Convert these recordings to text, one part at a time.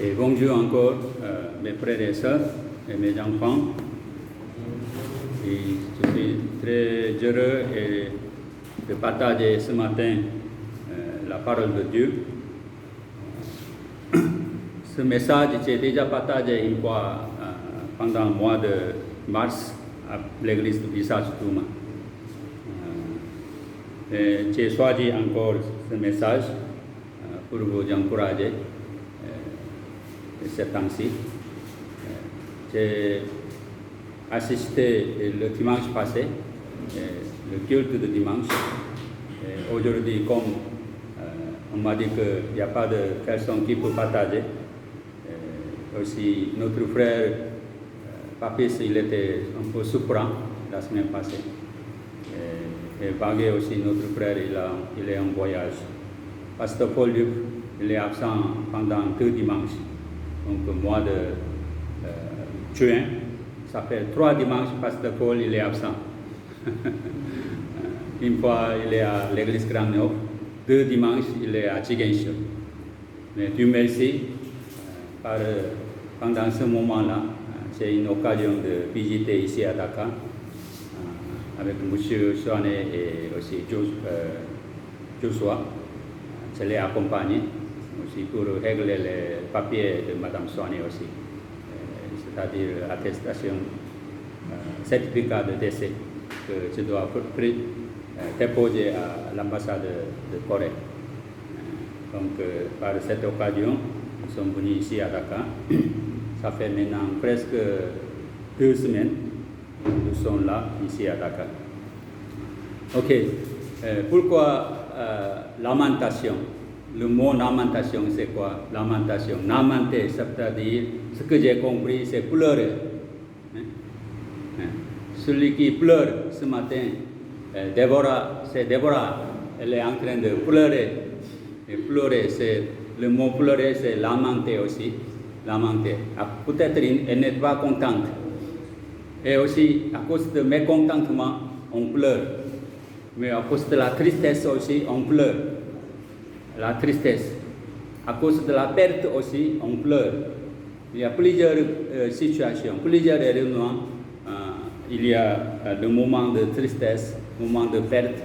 Et bonjour encore mes frères et sœurs et mes enfants. Et je suis très heureux de partager ce matin la parole de Dieu. Ce message, j'ai déjà partagé une fois pendant le mois de mars à l'église du Visage Touma. J'ai choisi encore ce message pour vous encourager ces temps-ci. J'ai assisté le dimanche passé, le culte de dimanche. Aujourd'hui, comme on m'a dit qu'il n'y a pas de personne qui peut partager, aussi notre frère Papis, il était un peu souffrant la semaine passée. Et Bagué aussi, notre frère, il est en voyage. Pasteur Paul Luc, il est absent pendant 2 dimanches. Donc, le mois de juin, ça fait 3 dimanches, Pasteur Paul, il est absent. Une fois, il est à l'église Grand-Neuf. 2 dimanches, il est à Chiguenchou. Mais Dieu merci, pendant ce moment-là, j'ai une occasion de visiter ici à Dakar avec M. Soane et aussi Joshua. Je l'ai accompagné aussi pour régler les papiers de Mme Soane aussi, c'est-à-dire attestation, certificat de décès que je dois déposer à l'ambassade de Corée. Donc, par cette occasion, nous sommes venus ici à Dakar. Ça fait maintenant presque 2 semaines que nous sommes là, ici à Dakar. Ok, pourquoi lamentation? Le mot lamentation, c'est quoi? Lamentation. Lamenter, c'est-à-dire, ce que j'ai compris, c'est pleurer. Celui qui pleure ce matin, c'est Déborah, elle est en train de pleurer. Et pleurer, le mot pleurer, c'est lamenter aussi. Lamenter. Peut-être elle n'est pas contente. Et aussi, à cause de mécontentement, on pleure. Mais à cause de la tristesse aussi, on pleure. La tristesse. À cause de la perte aussi, on pleure. Il y a plusieurs situations, plusieurs événements. Il y a des moments de tristesse, moments de perte.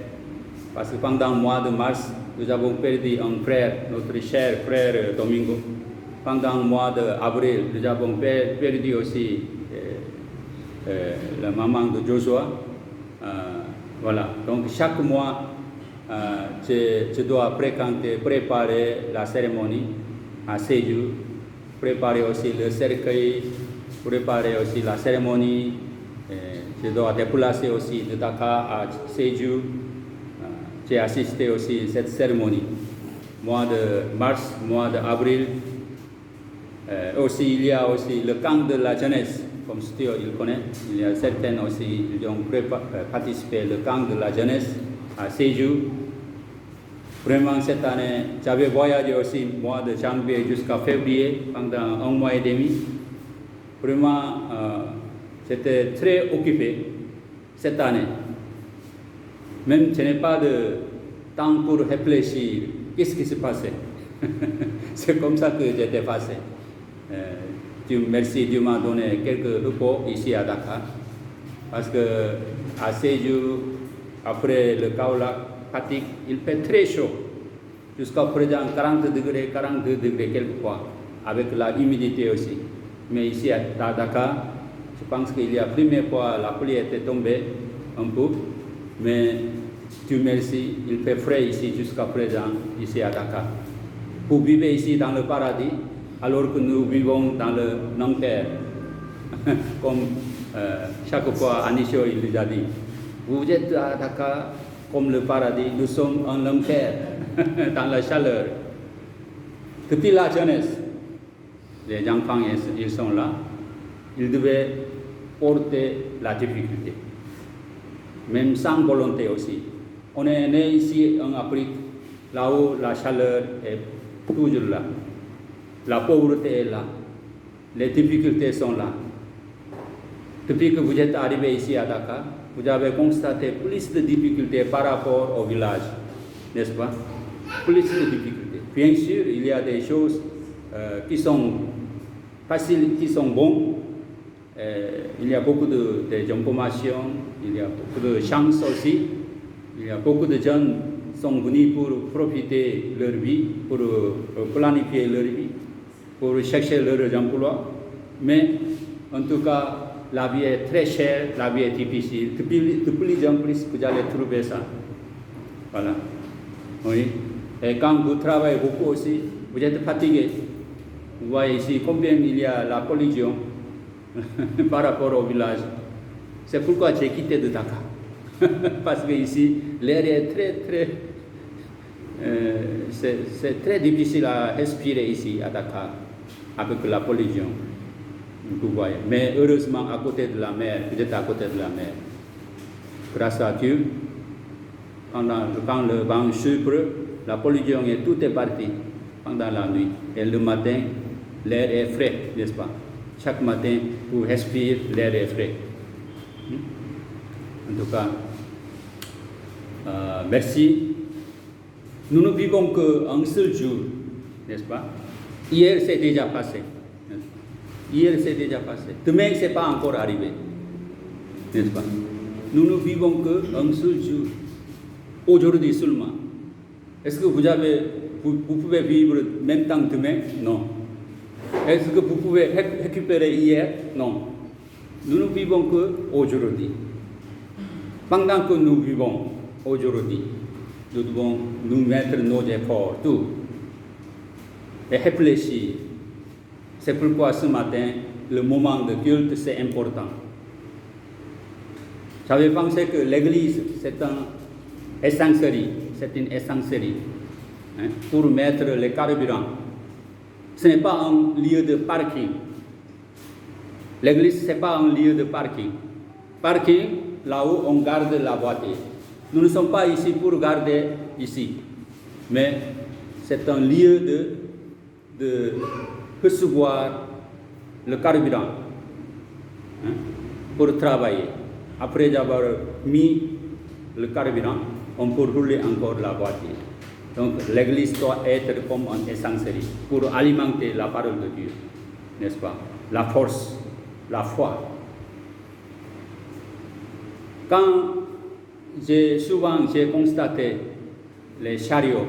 Parce que pendant le mois de mars, nous avons perdu un frère, notre cher frère Domingo. Pendant le mois d'avril, nous avons perdu aussi la maman de Joshua. Voilà. Donc chaque mois, je dois préparer la cérémonie à Séjour, préparer aussi le cercueil, préparer aussi la cérémonie. Je dois déplacer aussi de Dakar à Séjour. J'ai assisté aussi à cette cérémonie. Mois de mars, mois d'avril. Aussi, il y a aussi le camp de la jeunesse, comme Stuart il connaît. Il y a certains aussi qui ont participé au camp de la jeunesse à Séjour. Vraiment, cette année, j'avais voyagé aussi mois de janvier jusqu'à février, pendant 1 mois et demi. Vraiment, j'étais très occupé cette année. Même je n'ai pas de temps pour réfléchir. Qu'est-ce qui s'est passé? C'est comme ça que j'étais passé. Dieu merci, Dieu m'a donné quelques repos ici à Dakar. Parce que à ces jours, après le Kaolack, Fatick, il fait très chaud. Jusqu'à présent, 40 degrés, 42 degrés quelquefois, avec la humidité aussi. Mais ici à Dakar, je pense qu'il y a la première fois la pluie était tombée un peu. Mais Dieu merci, il fait frais ici jusqu'à présent, ici à Dakar. Vous vivez ici dans le paradis, alors que nous vivons dans l'enfer. Comme chaque fois, Anisho il a dit, vous êtes à Dakar comme le paradis, nous sommes en enfer, dans la chaleur. Depuis la jeunesse, les enfants, ils sont là, ils devaient porter la difficulté. Même sans volonté aussi. On est né ici en Afrique, là-haut la chaleur est toujours là. La pauvreté est là. Les difficultés sont là. Depuis que vous êtes arrivé ici à Dakar, vous avez constaté plus de difficultés par rapport au village, n'est-ce pas? Plus de difficultés. Bien sûr, il y a des choses qui sont faciles, qui sont bons. Il y a beaucoup d'informations, il y a beaucoup de chances aussi. Il y a beaucoup de gens qui sont venus pour profiter de leur vie, pour planifier leur vie, pour chercher leur emploi. Mais en tout cas, la vie est très chère, la vie est difficile. De plus en plus, vous allez trouver ça. Voilà. Oui. Et quand vous travaillez beaucoup aussi, vous êtes fatigué. Vous voyez ici combien il y a la pollution par rapport au village. C'est pourquoi j'ai quitté de Dakar. Parce que ici, l'air est très, c'est très difficile à respirer ici à Dakar avec la pollution. Vous voyez. Mais heureusement, à côté de la mer, vous êtes à côté de la mer. Grâce à Dieu, quand le vent souffle, la pollution est tout est parti pendant la nuit. Et le matin, l'air est frais, n'est-ce pas? Chaque matin, vous respirez, l'air est frais. En tout cas, merci. Nous ne vivons qu'un seul jour, n'est-ce pas? Hier, c'est déjà passé. Hier, c'est déjà passé. Demain, ce n'est pas encore arrivé. N'est-ce pas? Nous ne vivons qu'un seul jour. Aujourd'hui seulement. Est-ce que vous pouvez vivre même temps demain? Non. Est-ce que vous pouvez récupérer hier? Non. Nous ne vivons qu'aujourd'hui. Pendant que nous vivons aujourd'hui, nous devons nous mettre nos efforts, tout, et réfléchir. C'est pourquoi ce matin, le moment de culte, c'est important. J'avais pensé que l'église, c'est une essencerie pour mettre les carburants. Ce n'est pas un lieu de parking. L'église, ce n'est pas un lieu de parking. Parking, là où on garde la voiture. Nous ne sommes pas ici pour garder ici, mais c'est un lieu de recevoir le carburant pour travailler. Après avoir mis le carburant, on peut rouler encore la voiture. Donc l'église doit être comme un essencerie pour alimenter la parole de Dieu, n'est-ce pas? La force, la foi. Quand souvent j'ai constaté les chariots,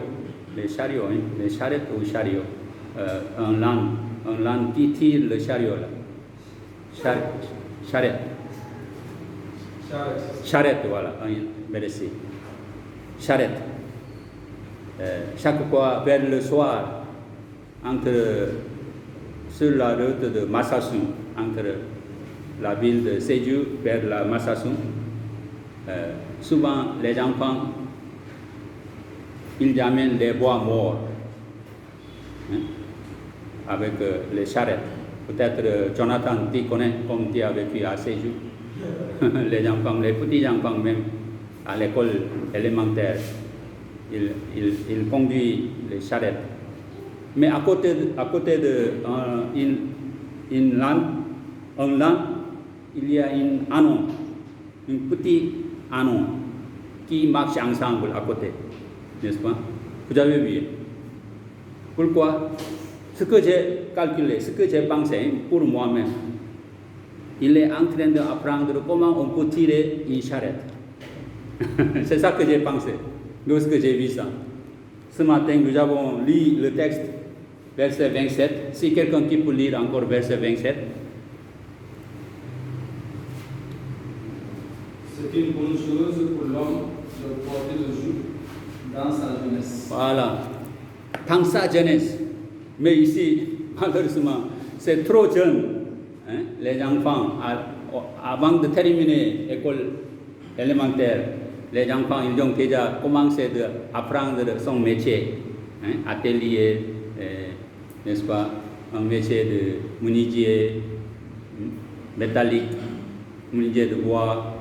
un lance qui tire le chariot là. Charrette, voilà, merci. Charrette. Chaque fois vers le soir, sur la route de Massassoum, entre la ville de Sédhiou vers la Massassoum, souvent les enfants, ils amènent les bois morts avec les charrettes. Peut-être Jonathan, tu connais, comme tu as vécu à Sédhiou. Les enfants, les petits enfants même, à l'école élémentaire, ils conduisent les charrettes. Mais à côté de un lane, il y a un petit anon qui marche ensemble à côté, n'est-ce pas? Vous avez vu? Pourquoi? Ce que j'ai calculé, ce que j'ai pensé pour moi-même, il est en train d'apprendre comment on peut tirer une charrette. C'est ça que j'ai pensé lorsque j'ai vu ça. Ce matin, nous avons lu le texte, verset 27. Si quelqu'un qui peut lire encore verset 27. C'est une bonne chose pour l'homme de porter le joug dans sa jeunesse. Voilà, dans sa jeunesse. Mais ici, malheureusement, c'est trop jeune. Les enfants, avant de terminer l'école élémentaire, les enfants, ils ont déjà commencé à apprendre son métier, atelier, n'est-ce pas, un métier de menuisier métallique, menuisier de bois,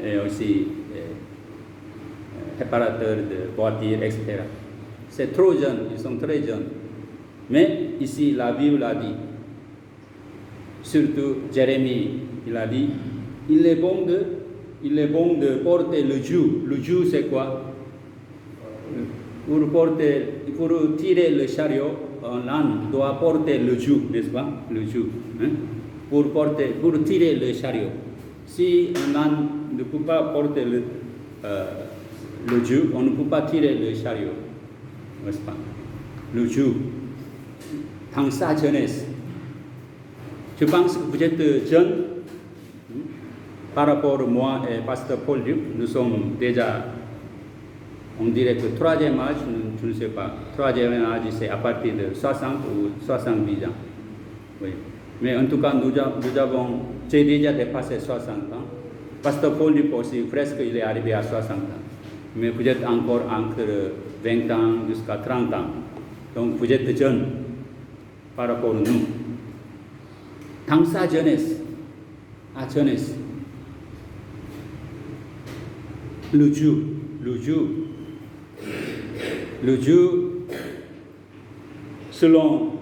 et aussi réparateur de voitures, etc. C'est trop jeune, ils sont très jeunes. Mais ici, la Bible a dit, surtout Jérémie, il a dit, il est bon de porter le joug. Le joug, c'est quoi? Pour tirer le chariot, un âne doit porter le joug, n'est-ce pas? Le joug. Hein? Pour tirer le chariot. Si un âne ne peut pas porter le joug, on ne peut pas tirer le chariot. N'est-ce pas? Le joug. Dans sa jeunesse. Je pense que vous êtes jeune. Par rapport à moi et Pasteur Paul Duc, nous sommes déjà, on dirait que troisième âge, je ne sais pas. Troisième âge, c'est à partir de 60 ou 70 ans. Oui. Mais en tout cas, j'ai déjà dépassé 60 ans. Pasteur Paul Duc aussi, presque il est arrivé à 60 ans. Mais vous êtes encore entre 20 ans jusqu'à 30 ans. Donc vous êtes jeune par rapport à nous. Dans sa jeunesse, le joug, selon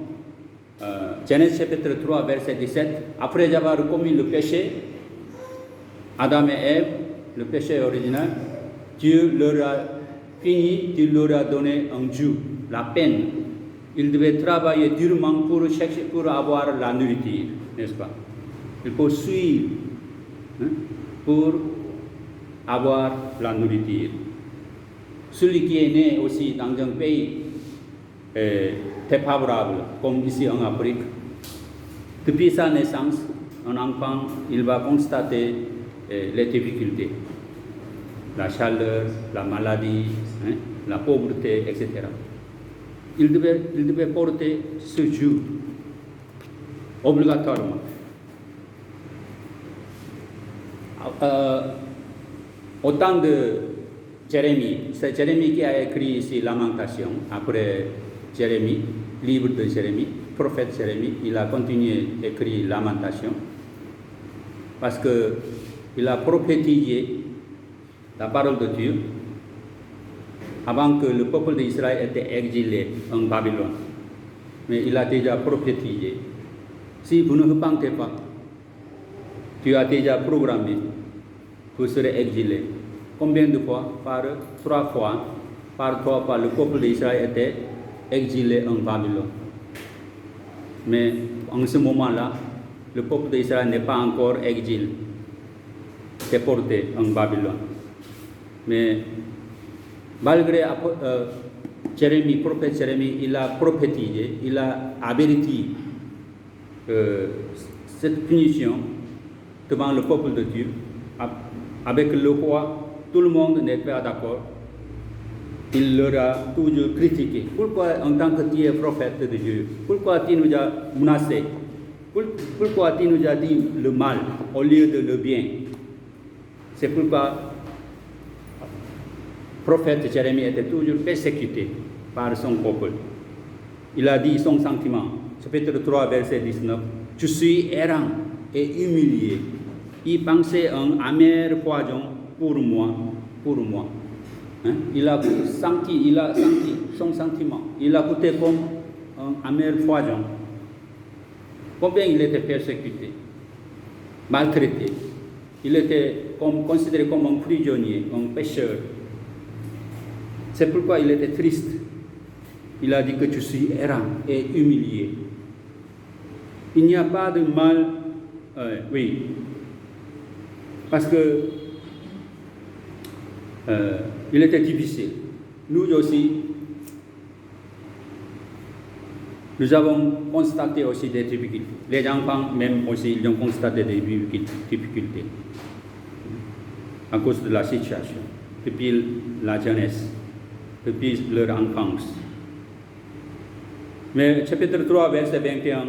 Genèse chapitre 3, verset 17, après avoir commis le péché, Adam et Ève, le péché original, Dieu leur a donné un joug, la peine. Ils devaient travailler durement pour avoir la nourriture, n'est-ce pas? Il faut suivre pour avoir la nourriture. Celui qui est né aussi dans un pays défavorable, comme ici en Afrique, depuis sa naissance, un enfant, il va constater les difficultés. La chaleur, la maladie, la pauvreté, etc. Il devait porter ce joug obligatoirement. Au temps de Jérémie, c'est Jérémie qui a écrit ici Lamentation. Après Jérémie, livre de Jérémie, prophète Jérémie, il a continué d'écrire Lamentation parce qu'il a prophétisé la parole de Dieu avant que le peuple d'Israël était exilé en Babylone. Mais il a déjà prophétisé. Si vous ne repentez pas, Dieu a déjà programmé, vous serez exilé. Combien de fois? Par 3 fois. Par 3 fois, le peuple d'Israël était exilé en Babylone. Mais en ce moment-là, le peuple d'Israël n'est pas encore exilé, déporté en Babylone. Mais malgré Jérémie, prophète Jérémie, il a prophétisé, il a averti cette punition devant le peuple de Dieu. Avec le roi, tout le monde n'est pas d'accord. Il leur a toujours critiqué. Pourquoi, en tant que tu es prophète de Dieu, pourquoi tu nous as menacés? Pourquoi tu nous as dit le mal au lieu de le bien? C'est pourquoi le prophète Jérémie était toujours persécuté par son peuple. Il a dit son sentiment, chapitre 3, verset 19, « Je suis errant et humilié. Il pensait un amer poison pour moi. » Il a senti son sentiment. Il a goûté comme un amer poison. Combien il était persécuté, maltraité. Il était considéré comme un prisonnier, un pécheur. C'est pourquoi il était triste. Il a dit que je suis errant et humilié. Il n'y a pas de mal, oui, parce que il était difficile. Nous aussi, nous avons constaté aussi des difficultés. Les enfants même aussi, ils ont constaté des difficultés à cause de la situation, depuis la jeunesse, depuis leur enfance. Mais chapitre 3, verset 21,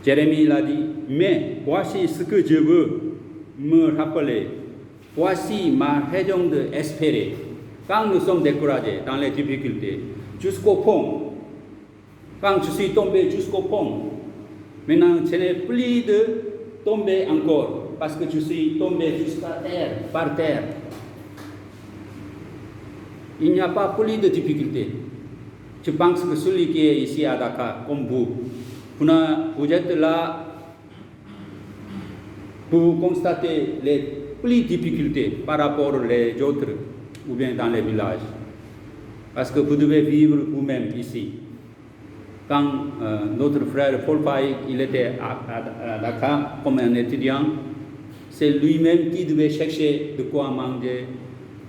Jérémie l'a dit, « Mais voici ce que je veux me rappeler. Voici ma raison d'espérer. » Quand nous sommes découragés dans les difficultés, jusqu'au fond, quand je suis tombé jusqu'au fond, maintenant je n'ai plus de tomber encore, parce que je suis tombé jusqu'à terre, par terre. Il n'y a pas plus de difficultés. Je pense que celui qui est ici à Dakar, comme vous êtes là pour constater les plus difficultés par rapport aux autres ou bien dans les villages. Parce que vous devez vivre vous-même ici. Quand notre frère Paul Faye, il était à Dakar comme un étudiant, c'est lui-même qui devait chercher de quoi manger,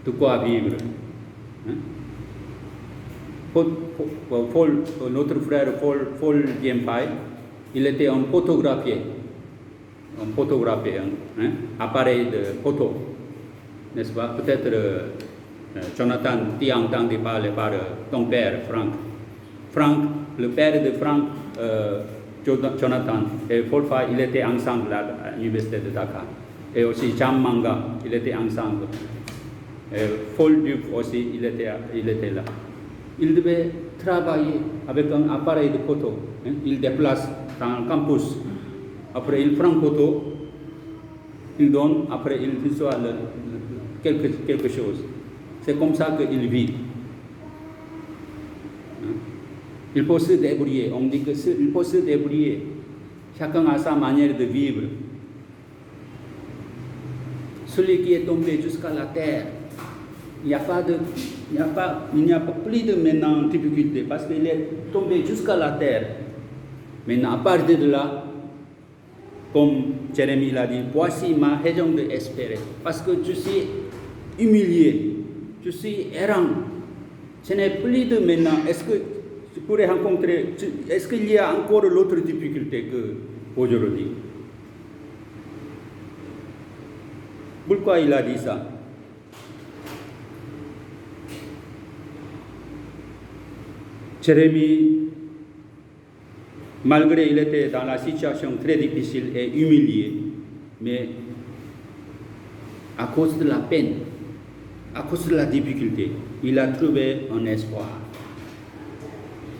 de quoi vivre. Hein? Notre frère Paul Diem Faye, il était un photographier, hein? Appareil de photo, n'est-ce pas? Peut-être Jonathan, tu as entendu parler par ton père, Franck. Franck, le père de Franck, Jonathan et Paul Faye, ils étaient ensemble à l'université de Dakar. Et aussi Jam Manga, ils étaient ensemble. Et Paul Duc aussi, il était là. Il devait travailler avec un appareil de photo. Hein? Il déplace dans le campus. Après, il prend photo, il donne, après, il reçoit quelque chose. C'est comme ça qu'il vit. Il peut se débrouiller. On dit qu'il peut se débrouiller. Chacun a sa manière de vivre. Celui qui est tombé jusqu'à la terre, il n'y a pas plus de maintenant difficulté parce qu'il est tombé jusqu'à la terre. Maintenant, à partir de là, comme Jérémie l'a dit, voici ma raison d'espérer. Parce que je suis humilié, je suis errant. Ce n'est plus de maintenant. Est-ce que je pourrais rencontrer, est-ce qu'il y a encore l'autre difficulté qu'aujourd'hui? Pourquoi il a dit ça? Jérémie, malgré il était dans la situation très difficile et humilié, mais à cause de la peine, à cause de la difficulté, il a trouvé un espoir.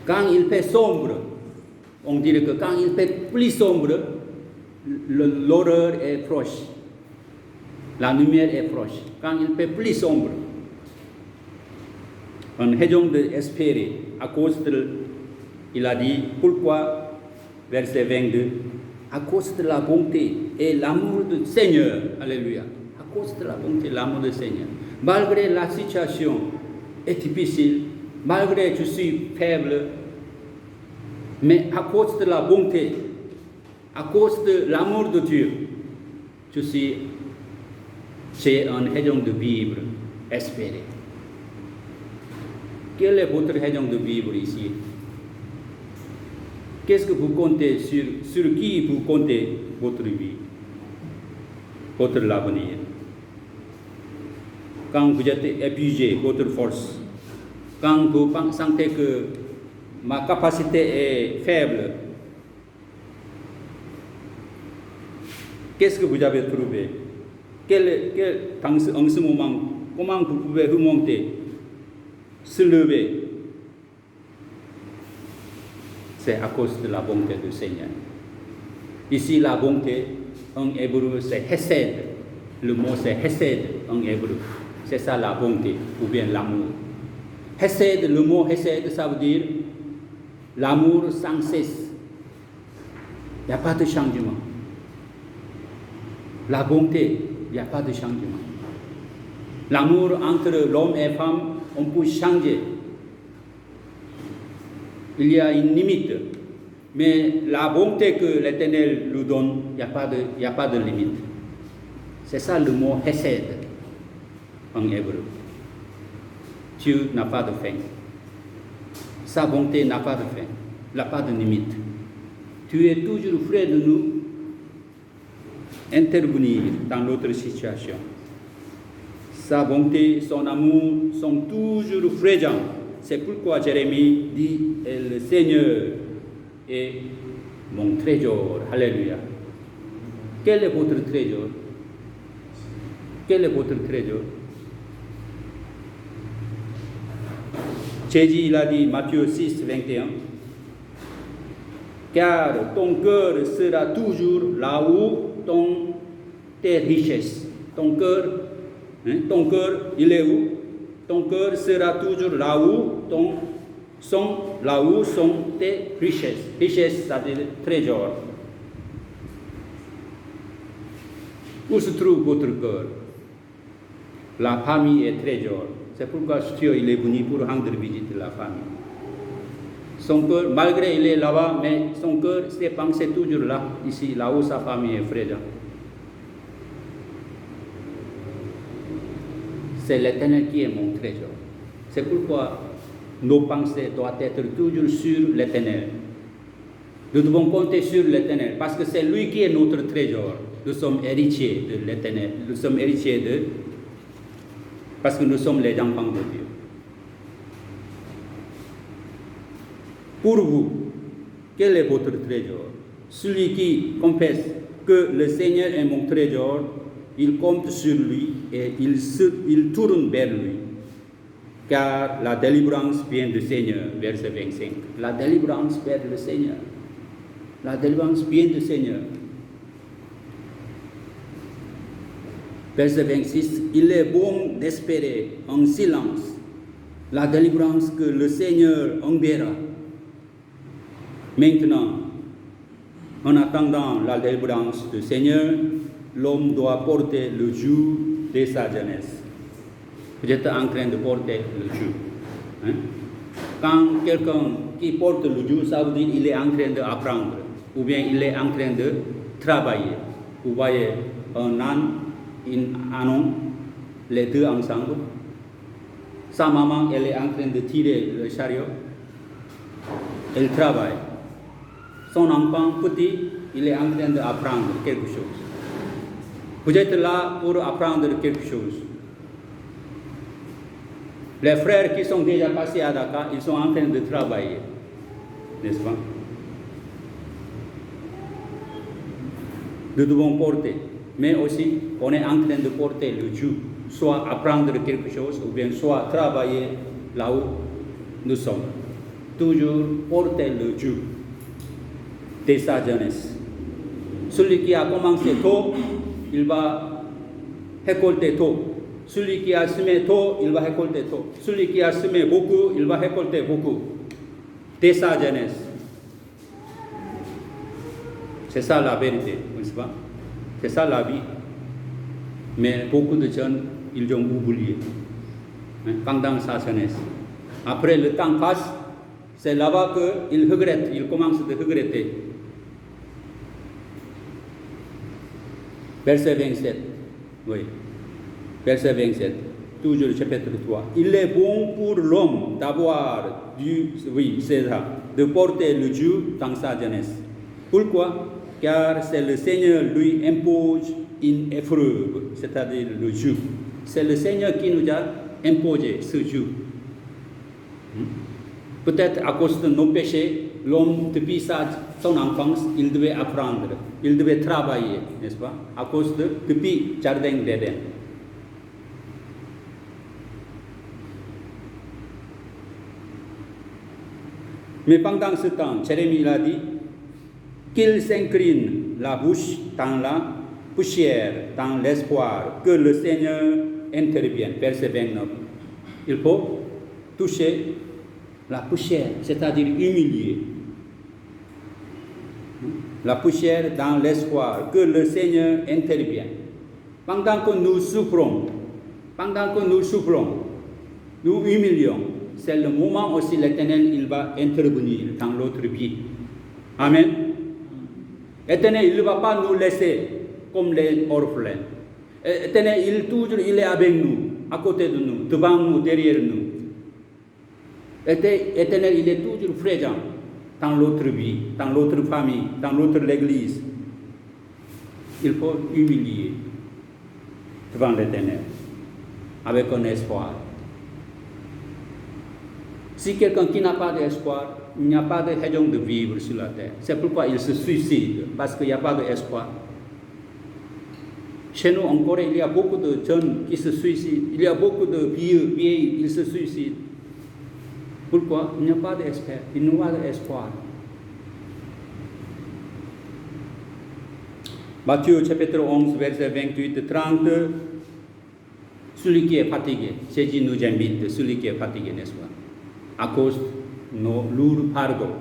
Quand il fait sombre, on dirait que quand il fait plus sombre, l'horreur est proche. La lumière est proche. Quand il fait plus sombre, une raison d'espérer, à cause il a dit, pourquoi, verset 22, à cause de la bonté et l'amour du Seigneur, alléluia, à cause de la bonté et l'amour du Seigneur. Malgré la situation est difficile, malgré que je suis faible, mais à cause de la bonté, à cause de l'amour de Dieu, j'ai une raison de vivre, espérer. Quelle est votre raison de vivre ici? Qu'est-ce que vous comptez sur qui vous comptez votre vie, votre avenir? Quand vous êtes épuisé, votre force, quand vous sentez que ma capacité est faible, qu'est-ce que vous avez trouvé? En ce moment, comment vous pouvez remonter, se lever? C'est à cause de la bonté du Seigneur. Ici, la bonté, en hébreu, c'est hesed. Le mot, c'est hesed en hébreu. C'est ça la bonté, ou bien l'amour. Hesed, le mot hesed, ça veut dire l'amour sans cesse. Il n'y a pas de changement. La bonté, il n'y a pas de changement. L'amour entre l'homme et la femme, on peut changer. Il y a une limite. Mais la bonté que l'Éternel nous donne, il n'y a pas de limite. C'est ça le mot hesed en hébreu. Dieu n'a pas de fin. Sa bonté n'a pas de fin, n'a pas de limite. Tu es toujours près de nous, intervenir dans notre situation. Sa bonté, son amour sont toujours présents. C'est pourquoi Jérémie dit, le Seigneur est mon trésor. Alléluia. Quel est votre trésor? Quel est votre trésor? Jésus il a dit, Matthieu 6, 21, car ton cœur sera toujours là où tes richesses. Ton cœur, il est où? Ton cœur sera toujours là où sont tes richesses. Richesses, c'est-à-dire trésor. Où se trouve votre cœur? La famille est trésor. C'est pourquoi Dieu il est venu pour rendre visite à la famille. Son cœur, malgré il est là-bas, mais son cœur, ses pensées toujours là, ici, là où sa famille est présente. C'est l'Éternel qui est mon trésor. C'est pourquoi nos pensées doivent être toujours sur l'Éternel. Nous devons compter sur l'Éternel, parce que c'est lui qui est notre trésor. Nous sommes héritiers de l'Éternel. Nous sommes héritiers de... Parce que nous sommes les enfants de Dieu. Pour vous, quel est votre trésor? Celui qui confesse que le Seigneur est mon trésor, il compte sur lui et il tourne vers lui. Car la délivrance vient du Seigneur, verset 25. La délivrance vient du Seigneur. La délivrance vient du Seigneur. Verset 26, il est bon d'espérer en silence la délivrance que le Seigneur enverra. Maintenant, en attendant la délivrance du Seigneur, l'homme doit porter le joug de sa jeunesse. Vous êtes en train de porter le joug. Hein? Quand quelqu'un qui porte le joug, ça veut dire qu'il est en train d'apprendre, ou bien il est en train de travailler. Vous voyez un âne, un anon, les deux ensemble. Sa maman, elle est en train de tirer le chariot. Elle travaille. Son enfant petit, il est en train d'apprendre quelque chose. Vous êtes là pour apprendre quelque chose. Les frères qui sont déjà passés à Dakar, ils sont en train de travailler. N'est-ce pas? Nous devons porter. Mais aussi, on est en train de porter le joug. Soit apprendre quelque chose, ou bien soit travailler là où nous sommes. Toujours porter le joug de sa jeunesse. Celui qui a commencé tôt, il va récolter tôt. Celui qui a semé tôt, il va récolter tôt. Celui qui a semé beaucoup, il va récolter beaucoup. De sa jeunesse. C'est ça la vérité, n'est-ce pas? C'est ça la vie. Mais beaucoup de jeunes, ils ont oublié pendant sa jeunesse. Après le temps passe, c'est là-bas qu'ils regrettent, ils commencent à regretter. Verset 27. Oui. Verset 27. Toujours chapitre 3. Il est bon pour l'homme d'avoir c'est ça, de porter le joug dans sa jeunesse. Pourquoi? Car c'est le Seigneur lui impose une épreuve, c'est-à-dire le joug. C'est le Seigneur qui nous a imposé ce joug. Peut-être à cause de nos péchés, l'homme, depuis son enfance, il devait apprendre, il devait travailler, n'est-ce pas? À cause depuis le jardin d'Éden. Mais pendant ce temps, Jérémie a dit qu'il s'incline la bouche dans la poussière, dans l'espoir que le Seigneur intervienne. Verset 29. Il faut toucher la poussière, c'est-à-dire humilier. La poussière dans l'espoir que le Seigneur intervienne. Pendant que nous souffrons, nous humilions, c'est le moment aussi l'Éternel, il va intervenir dans notre vie. Amen. L'Éternel, il ne va pas nous laisser comme les orphelins. L'Éternel, il est avec nous, à côté de nous, devant nous, derrière nous. L'Éternel, il est toujours présent dans notre vie, dans notre famille, dans notre église. Il faut humilier devant l'Éternel, avec un espoir. Si quelqu'un qui n'a pas d'espoir, il n'y a pas de raison de vivre sur la terre. C'est pourquoi il se suicide, parce qu'il n'y a pas d'espoir. Chez nous, en Corée, il y a beaucoup de jeunes qui se suicident. Il y a beaucoup de vieux, qui se suicident. Pourquoi? Il n'y a pas d'espoir. Il n'y a pas d'espoir. Matthieu chapitre 11, verset 28-30. Celui qui est fatigué, Jésus nous invite, celui qui est fatigué, n'est-ce pas? À cause de nos lourds fardeaux.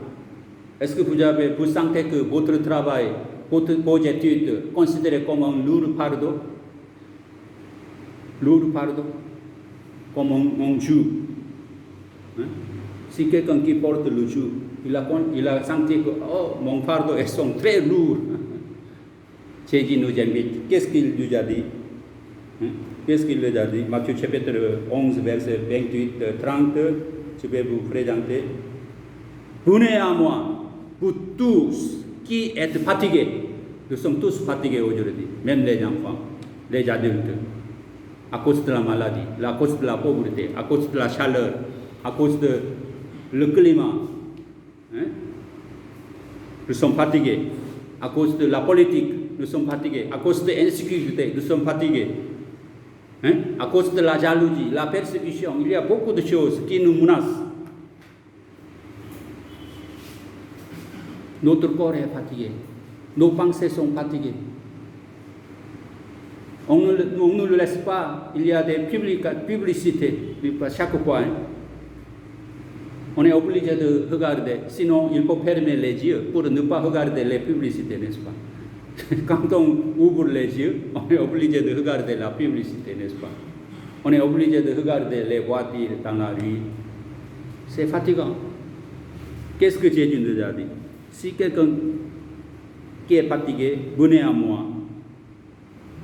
Est-ce que vous sentez que votre travail, vos études, considérées comme un lourd fardeau? Lourd fardeau? Comme un joug. Hein? Si quelqu'un qui porte le joug, il a senti que mon fardeau est très lourd. Jésus nous invite. Qu'est-ce qu'il nous a dit? Qu'est-ce qu'il nous a dit? Matthieu chapitre 11, verset 28, 30, je vais vous présenter. Venez à moi, vous tous qui êtes fatigués. Nous sommes tous fatigués aujourd'hui, même les enfants, les adultes, à cause de la maladie, à cause de la pauvreté, à cause de la chaleur, à cause de le climat. Nous sommes fatigués. À cause de la politique, nous sommes fatigués. À cause de l'insécurité, nous sommes fatigués. À cause de la jalousie, la persécution, il y a beaucoup de choses qui nous menacent. Notre corps est fatigué. Nos pensées sont fatiguées. On ne le laisse pas. Il y a des publicités chaque fois. On est obligé de regarder. Sinon, il faut fermer les yeux pour ne pas regarder les publicités, n'est-ce pas? Quand on ouvre les yeux, on est obligé de regarder la publicité, n'est-ce pas? On est obligé de regarder les voitures dans la rue. C'est fatigant. Qu'est-ce que Jésus nous a dit? Si quelqu'un qui est fatigué, venez à moi,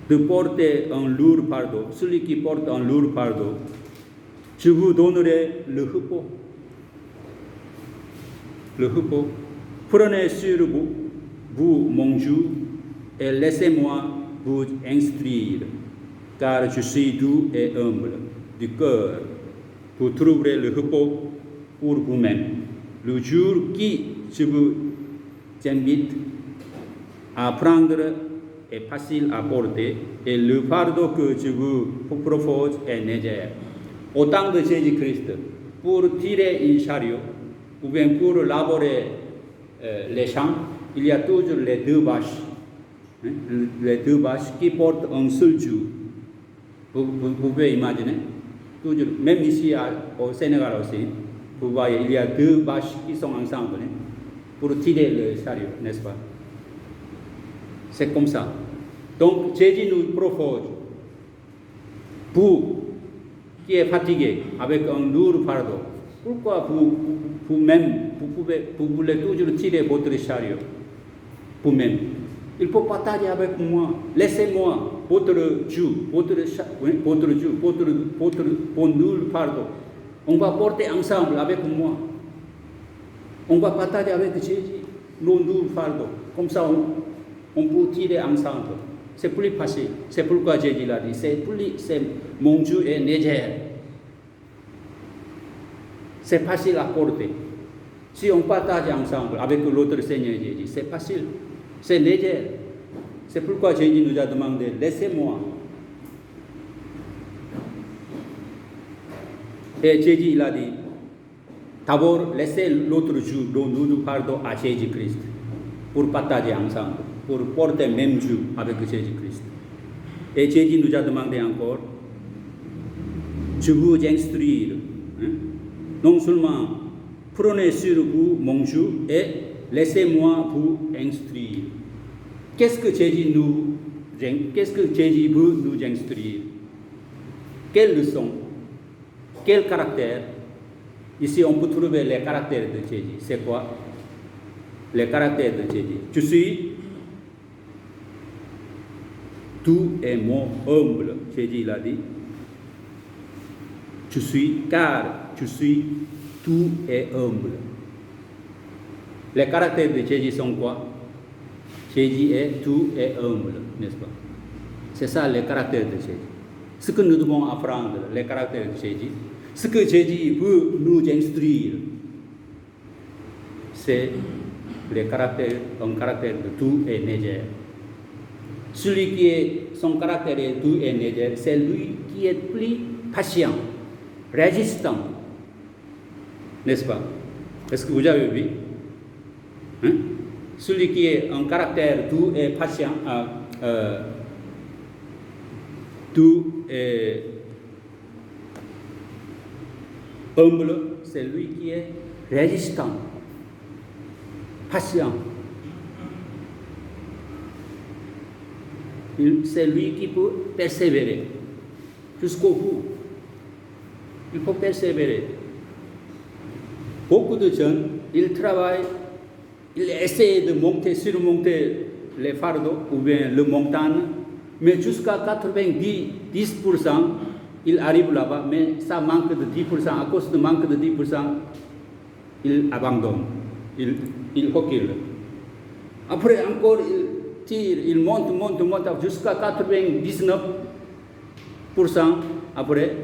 de porter un lourd fardeau. Celui qui porte un lourd fardeau, je vous donnerai le repos. Le repos. Prenez sur vous mon joug et laissez-moi vous instruire, car je suis doux et humble du cœur. Vous trouverez le repos pour vous-même. Le jour qui je vous invite à prendre est facile à porter et le fardeau que je vous propose est léger. Au temps de Jésus-Christ, pour tirer un chariot ou bien pour labourer les champs, il y a toujours les deux vaches. Les deux vaches qui portent un seul joug. Vous pouvez imaginer, toujours, même ici au Sénégal aussi, vous voyez, il y a deux vaches qui sont ensemble pour tirer le chariot, n'est-ce pas? C'est comme ça. Donc Jésus nous propose, vous qui êtes fatigué avec un lourd fardeau, pourquoi vous-même, vous voulez toujours tirer votre chariot vous-même? Il faut partager avec moi. Laissez-moi votre joug, votre lourd fardeau. On va porter ensemble avec moi. On va partager avec Jésus nos lourds fardeaux. Comme ça, on peut tirer ensemble. C'est plus facile. C'est pourquoi Jésus l'a dit. Mon joug est léger. C'est facile à porter. Si on partage ensemble avec l'autre Seigneur Jésus, c'est facile. C'est léger. C'est pourquoi Jésus nous a demandé, laissez-moi. Et Jésus il a dit, d'abord laissez l'autre joug, nous pardon à Jésus-Christ, pour partager ensemble, pour porter le même joug avec Jésus-Christ. Et Jésus nous a demandé encore, je vous instruire. Non seulement prenez sur vous mon joug et laissez-moi vous instruire. Qu'est-ce que Jésus veut nous instruire? Quelle leçon? Quel caractère? Ici, on peut trouver les caractères de Jésus. C'est quoi? Les caractères de Jésus. Je suis doux et humble, Jésus l'a dit. Car je suis doux et humble. Les caractères de Jésus sont quoi? Jésus est doux et humble, n'est-ce pas? C'est ça les caractères de Jésus. Ce que nous devons apprendre, les caractères de Jésus, ce que Jésus veut nous instruire, c'est un caractère de doux et léger. Celui qui est, son caractère est doux et léger, c'est lui qui est plus patient, résistant, n'est-ce pas? Est-ce que vous avez vu? Celui qui est un caractère doux et patient, doux et humble, c'est lui qui est résistant, patient. C'est lui qui peut persévérer jusqu'au bout. Il faut persévérer. beaucoup de jeunes, ils travaillent, ils essaient de monter, surmonter les fardeaux ou bien le montagne, mais jusqu'à 90%, ils arrivent là-bas, mais ça manque de 10%. À cause de manque de 10%, ils abandonnent, ils reculent. Après, encore, ils tirent, ils montent jusqu'à 99%. Après,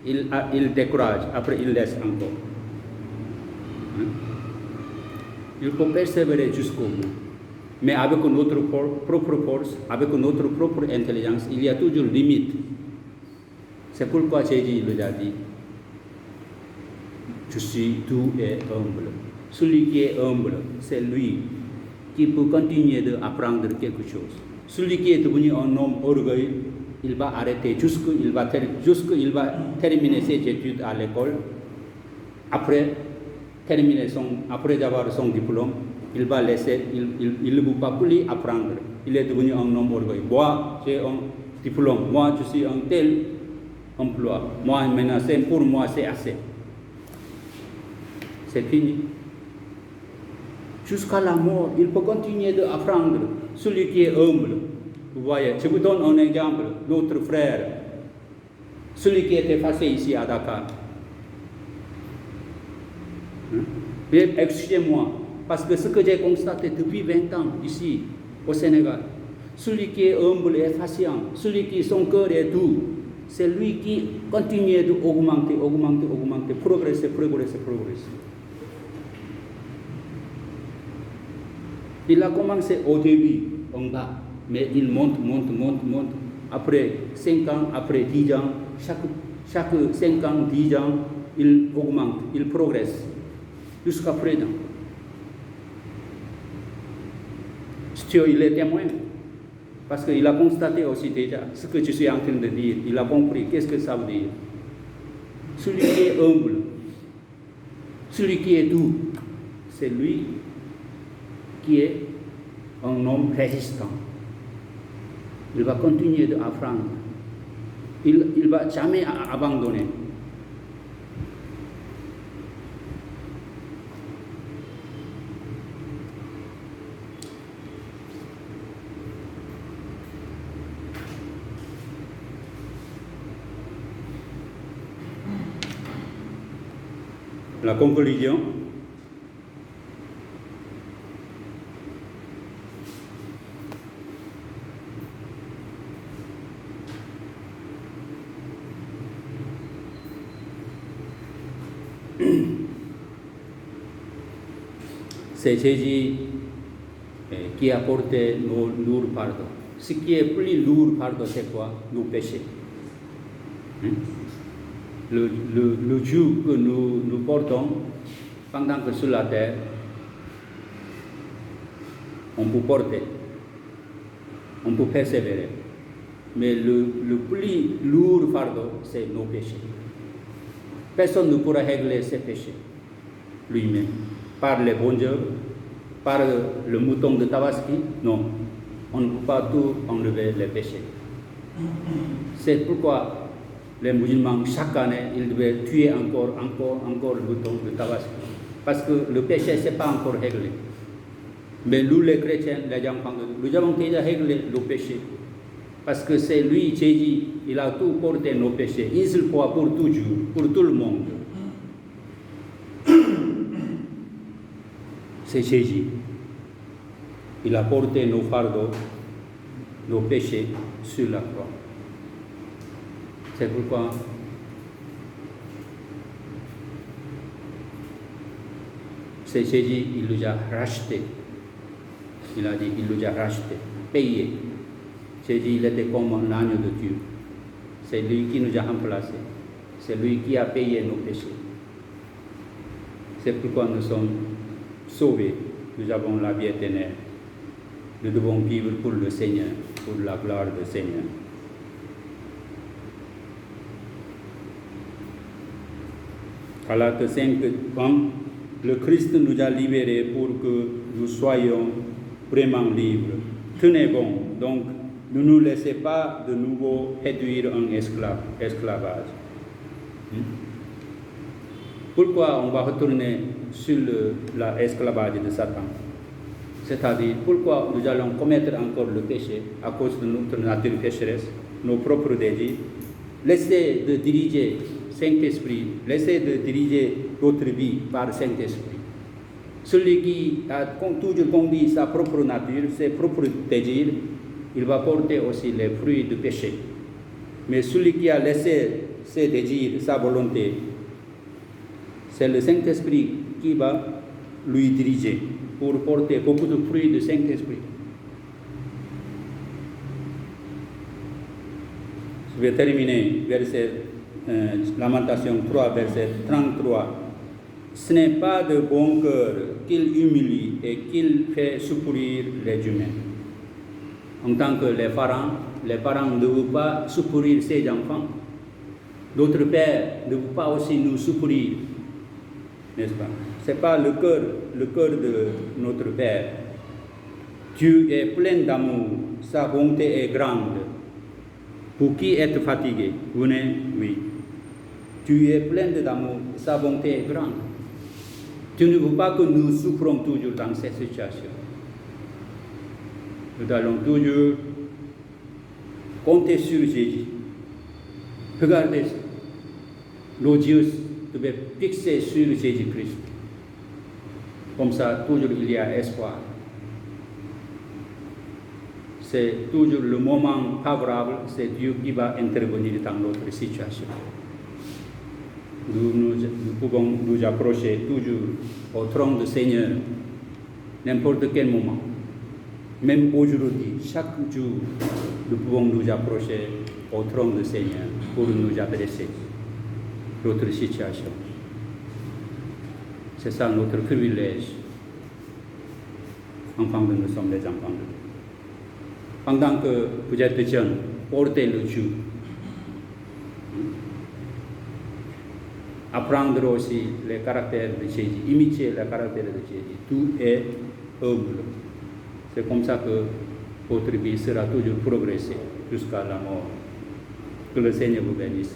ils découragent, après, ils laissent encore. Il faut persévérer jusqu'au bout. Mais avec notre propre force, avec notre propre intelligence, il y a toujours limite. C'est pourquoi Jésus nous a dit, je suis doux et humble. Celui qui est humble, c'est lui qui peut continuer d'apprendre quelque chose. Celui qui est devenu un homme orgueilleux, il va arrêter jusqu'il va terminer ses études à l'école. Après avoir son diplôme, il va laisser, il ne peut pas plus apprendre. Il est devenu un homme orgueilleux. Moi, j'ai un diplôme. Moi, je suis un tel emploi. Moi, maintenant, pour moi, c'est assez. C'est fini. Jusqu'à la mort, il peut continuer d'apprendre. Celui qui est humble. Vous voyez, je vous donne un exemple. Notre frère, celui qui était passé ici à Dakar. Excusez-moi, parce que ce que j'ai constaté depuis 20 ans ici, au Sénégal, celui qui est humble et patient, celui qui son cœur est doux, c'est lui qui continue d'augmenter, progresser. Il a commencé au début, en bas, mais il monte. Après 5 ans, après 10 ans, chaque 5 ans, 10 ans, il augmente, il progresse, jusqu'à présent. Dieu, il est témoin, parce qu'il a constaté aussi déjà ce que je suis en train de dire. Il a compris qu'est-ce que ça veut dire. Celui qui est humble, celui qui est doux, c'est lui qui est un homme résistant. Il va continuer d'apprendre. Il ne va jamais abandonner. La conclusion. C'est Jésus qui a porté nos lourds fardeaux. Ce qui est plus lourd fardeau, c'est quoi? Nos péchés. Le joug que nous portons pendant que sur la terre, on peut porter, on peut persévérer. Mais le plus lourd fardeau, c'est nos péchés. Personne ne pourra régler ses péchés lui-même. Par les bons œuvres, par le mouton de Tabaski, non. On ne peut pas tout enlever les péchés. C'est pourquoi les musulmans, chaque année, ils devaient tuer encore le mouton de Tabaski. Parce que le péché, ce n'est pas encore réglé. Mais nous, les chrétiens, les enfants de Dieu, nous avons déjà réglé le péché. Parce que c'est lui, Jésus, il a tout porté nos péchés, une seule fois pour toujours, pour tout le monde. C'est Jésus. Il a porté nos fardeaux, nos péchés sur la croix. C'est pourquoi c'est Jésus, il nous a rachetés. Il a dit, il nous a rachetés, payés. Jésus, il était comme un agneau de Dieu. C'est lui qui nous a remplacés. C'est lui qui a payé nos péchés. C'est pourquoi nous sommes sauvés. Nous avons la vie éternelle. Nous devons vivre pour le Seigneur, pour la gloire du Seigneur. Galates 5, le Christ nous a libérés pour que nous soyons vraiment libres. Tenez bon, donc ne nous laissez pas de nouveau réduire en esclavage. pourquoi on va retourner sur l'esclavage de Satan? C'est-à-dire, pourquoi nous allons commettre encore le péché à cause de notre nature pécheresse, nos propres désirs? Laissez de diriger Saint-Esprit, laissez de diriger votre vie par le Saint-Esprit. Celui qui a toujours conduit sa propre nature, ses propres désirs, il va porter aussi les fruits du péché. Mais celui qui a laissé ses désirs, sa volonté, c'est le Saint-Esprit qui va lui diriger pour porter beaucoup de fruits du Saint-Esprit. Je vais terminer verset Lamentation 3, verset 33. Ce n'est pas de bon cœur qu'il humilie et qu'il fait souffrir les humains. En tant que les parents ne veulent pas souffrir ses enfants. D'autres pères ne veulent pas aussi nous souffrir, n'est-ce pas? Ce n'est pas le cœur de notre Père. Dieu est plein d'amour, sa bonté est grande. Pour qui est fatigué, venez, oui. Dieu est plein d'amour, sa bonté est grande. Dieu ne veut pas que nous souffrons toujours dans cette situation. Nous allons toujours compter sur Jésus. Regardez, nos yeux doivent fixer sur Jésus-Christ. Comme ça, toujours il y a espoir. C'est toujours le moment favorable, c'est Dieu qui va intervenir dans notre situation. Nous pouvons nous approcher toujours au trône du Seigneur, n'importe quel moment. Même aujourd'hui, chaque jour, nous pouvons nous approcher au trône du Seigneur pour nous adresser notre situation. C'est ça notre privilège. Enfants de nous sommes les enfants de Dieu. Pendant que vous êtes jeunes, portez le Dieu. Apprendre aussi les caractères de Jésus, imiter les caractères de Jésus. Tout est humble. C'est comme ça que votre vie sera toujours progressée jusqu'à la mort. Que le Seigneur vous bénisse.